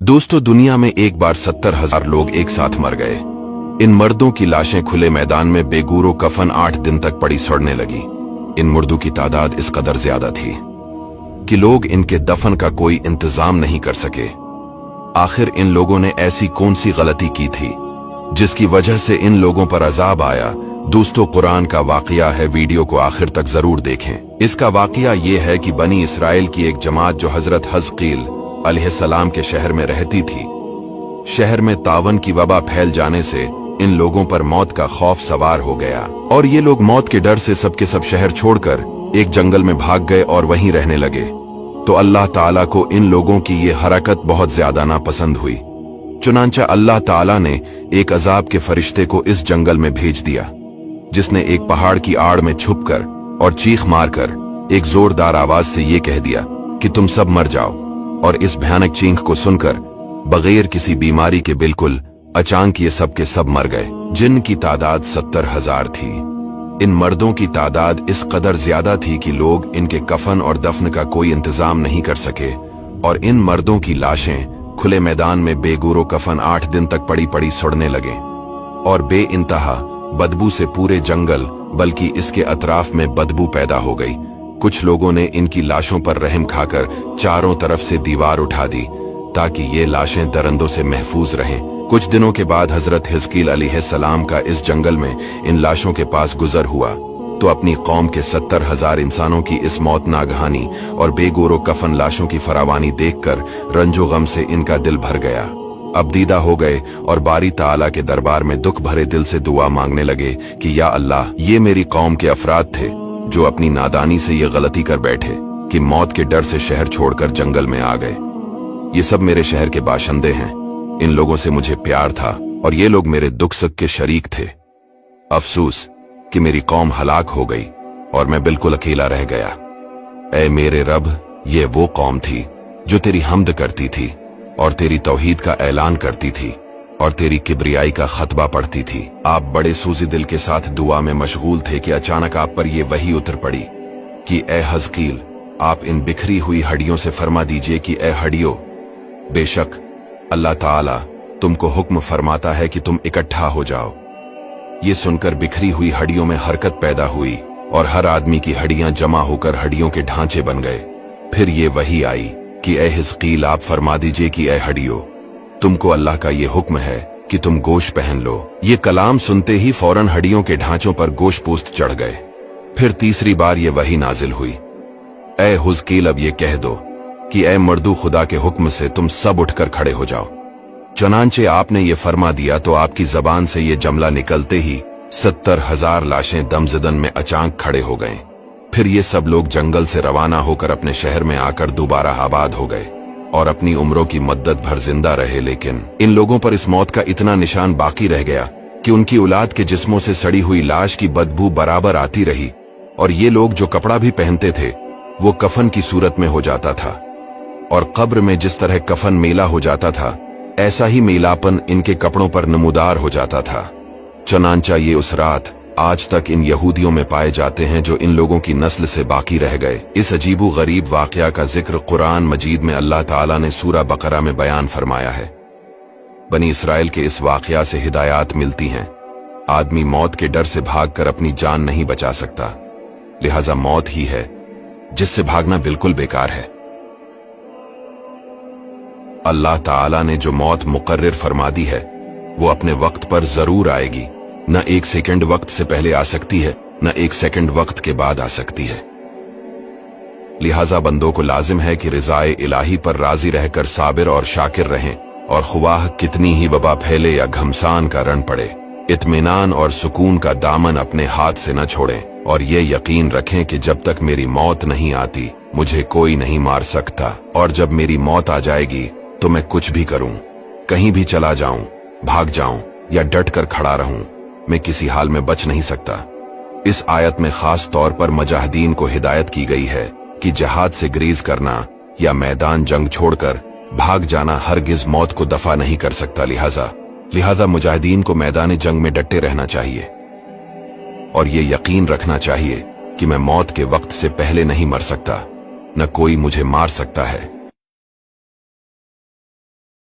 दोस्तों, दुनिया में एक बार 70,000 लोग एक साथ मर गए। इन मर्दों की लाशें खुले मैदान में बेगूरो कफन 8 दिन तक पड़ी सड़ने लगी। इन मुर्दों की तादाद इस कदर ज्यादा थी कि लोग इनके दफन का कोई इंतजाम नहीं कर सके। आखिर इन लोगों ने ऐसी कौन सी गलती की थी जिसकी वजह से इन लोगों पर अजाब आया? दोस्तों, कुरान का वाकया है, वीडियो को आखिर तक जरूर देखें। इसका वाकया ये है कि बनी इसराइल की एक जमात जो हजरत हिजकील अलैहिस्सलाम के शहर में रहती थी, शहर में तावन की वबा फैल जाने से इन लोगों पर मौत का खौफ सवार हो गया और ये लोग मौत के डर से सबके सब शहर छोड़कर एक जंगल में भाग गए और वहीं रहने लगे। तो अल्लाह ताला को इन लोगों की ये हरकत बहुत ज्यादा नापसंद हुई। चुनांचा अल्लाह ताला ने एक अजाब के फरिश्ते को इस जंगल में भेज दिया, जिसने एक पहाड़ की आड़ में छुपकर और चीख मारकर एक जोरदार आवाज से ये कह दिया कि तुम सब मर जाओ। और इस भयानक चीख को सुनकर बगैर किसी बीमारी के बिल्कुल अचानक ये सब के सब मर गए, जिनकी तादाद 70,000 थी। इन मर्दों की तादाद इस कदर ज्यादा थी कि लोग इनके कफन और दफन का कोई इंतजाम नहीं कर सके और इन मर्दों की लाशें खुले मैदान में बेगूरो कफन 8 दिन तक पड़ी पड़ी सड़ने लगे और बे इंतहा बदबू से पूरे जंगल बल्कि इसके अतराफ में बदबू पैदा हो गई। कुछ लोगों ने इनकी लाशों पर रहम खाकर चारों तरफ से दीवार उठा दी ताकि ये लाशें दरंदों से महफूज रहें। कुछ दिनों के बाद हजरत हिजकील अलैहिस्सलाम का इस जंगल में इन लाशों के पास गुजर हुआ तो अपनी कौम के 70,000 इंसानों की इस मौत नागहानी और बेगोरो कफन लाशों की फरावानी देखकर रंजो गम से इनका दिल भर गया। अब दीदा हो गए और बारी ताला के दरबार में दुख भरे दिल से दुआ मांगने लगे कि या अल्लाह, ये मेरी कौम के अफराद थे जो अपनी नादानी से ये गलती कर बैठे कि मौत के डर से शहर छोड़कर जंगल में आ गए। ये सब मेरे शहर के बाशिंदे हैं। इन लोगों से मुझे प्यार था और ये लोग मेरे दुख सुख के शरीक थे। अफसोस कि मेरी कौम हलाक हो गई और मैं बिल्कुल अकेला रह गया। ऐ मेरे रब, ये वो कौम थी जो तेरी हम्द करती थी और तेरी तौहीद का ऐलान करती थी और तेरी किब्रियाई का खतबा पढ़ती थी। आप बड़े सूजी दिल के साथ दुआ में मशगूल थे कि अचानक आप पर यह वही उतर पड़ी कि ए हिजकील, आप इन बिखरी हुई हड्डियों से फरमा दीजिए कि ए हड्डियों, बेशक अल्लाह ताला तुमको हुक्म फरमाता है कि तुम इकट्ठा हो जाओ। ये सुनकर बिखरी हुई हड्डियों में हरकत पैदा हुई और हर आदमी की हड्डियां जमा होकर हड्डियों के ढांचे बन गए। फिर ये वही आई कि ए हिजकील, आप फरमा दीजिए कि ए हड्डियों, तुमको अल्लाह का ये हुक्म है कि तुम गोश पहन लो। ये कलाम सुनते ही फौरन हड्डियों के ढांचों पर गोश पोस्त चढ़ गए। फिर तीसरी बार ये वही नाजिल हुई, ए हिजकील, अब ये कह दो कि ए मर्दू, खुदा के हुक्म से तुम सब उठकर खड़े हो जाओ। चनांचे आपने ये फरमा दिया तो आपकी जबान से ये जमला निकलते ही 70,000 लाशें दमजदन में अचानक खड़े हो गए। फिर ये सब लोग जंगल से रवाना होकर अपने शहर में आकर दोबारा आबाद हो गए और अपनी उम्रों की मद्दत भर जिंदा रहे। लेकिन इन लोगों पर इस मौत का इतना निशान बाकी रह गया कि उनकी औलाद के जिस्मों से सड़ी हुई लाश की बदबू बराबर आती रही और ये लोग जो कपड़ा भी पहनते थे वो कफन की सूरत में हो जाता था और कब्र में जिस तरह कफन मेला हो जाता था, ऐसा ही मेलापन इनके कपड़ों पर नमूदार हो जाता था। चनांचा ये उस रात आज तक इन यहूदियों में पाए जाते हैं जो इन लोगों की नस्ल से बाकी रह गए। इस अजीबो गरीब वाकया का जिक्र कुरान मजीद में अल्लाह ताला ने सूरा बकरा में बयान फरमाया है। बनी इसराइल के इस वाकया से हिदायत मिलती हैं। आदमी मौत के डर से भागकर अपनी जान नहीं बचा सकता, लिहाजा मौत ही है जिससे भागना बिल्कुल बेकार है। अल्लाह ताला ने जो मौत मुकर्रर फरमा दी है वो अपने वक्त पर जरूर आएगी। न 1 सेकंड वक्त से पहले आ सकती है, न 1 सेकंड वक्त के बाद आ सकती है। लिहाजा बंदों को लाजिम है कि रिज़ाए इलाही पर राजी रहकर साबिर और शाकिर रहें और ख्वाह कितनी ही वबा फैले या घमसान का रण पड़े, इत्मीनान और सुकून का दामन अपने हाथ से न छोड़ें और ये यकीन रखें कि जब तक मेरी मौत नहीं आती मुझे कोई नहीं मार सकता, और जब मेरी मौत आ जाएगी तो मैं कुछ भी करूं, कहीं भी चला जाऊं, भाग जाऊं या डट कर खड़ा रहूं, मैं किसी हाल में बच नहीं सकता। इस आयत में खास तौर पर मुजाहिदीन को हिदायत की गई है कि जहाद से ग्रीज करना या मैदान जंग छोड़कर भाग जाना हरगिज मौत को दफा नहीं कर सकता। लिहाजा मुजाहिदीन को मैदान जंग में डटे रहना चाहिए और ये यकीन रखना चाहिए कि मैं मौत के वक्त से पहले नहीं मर सकता, न कोई मुझे मार सकता है।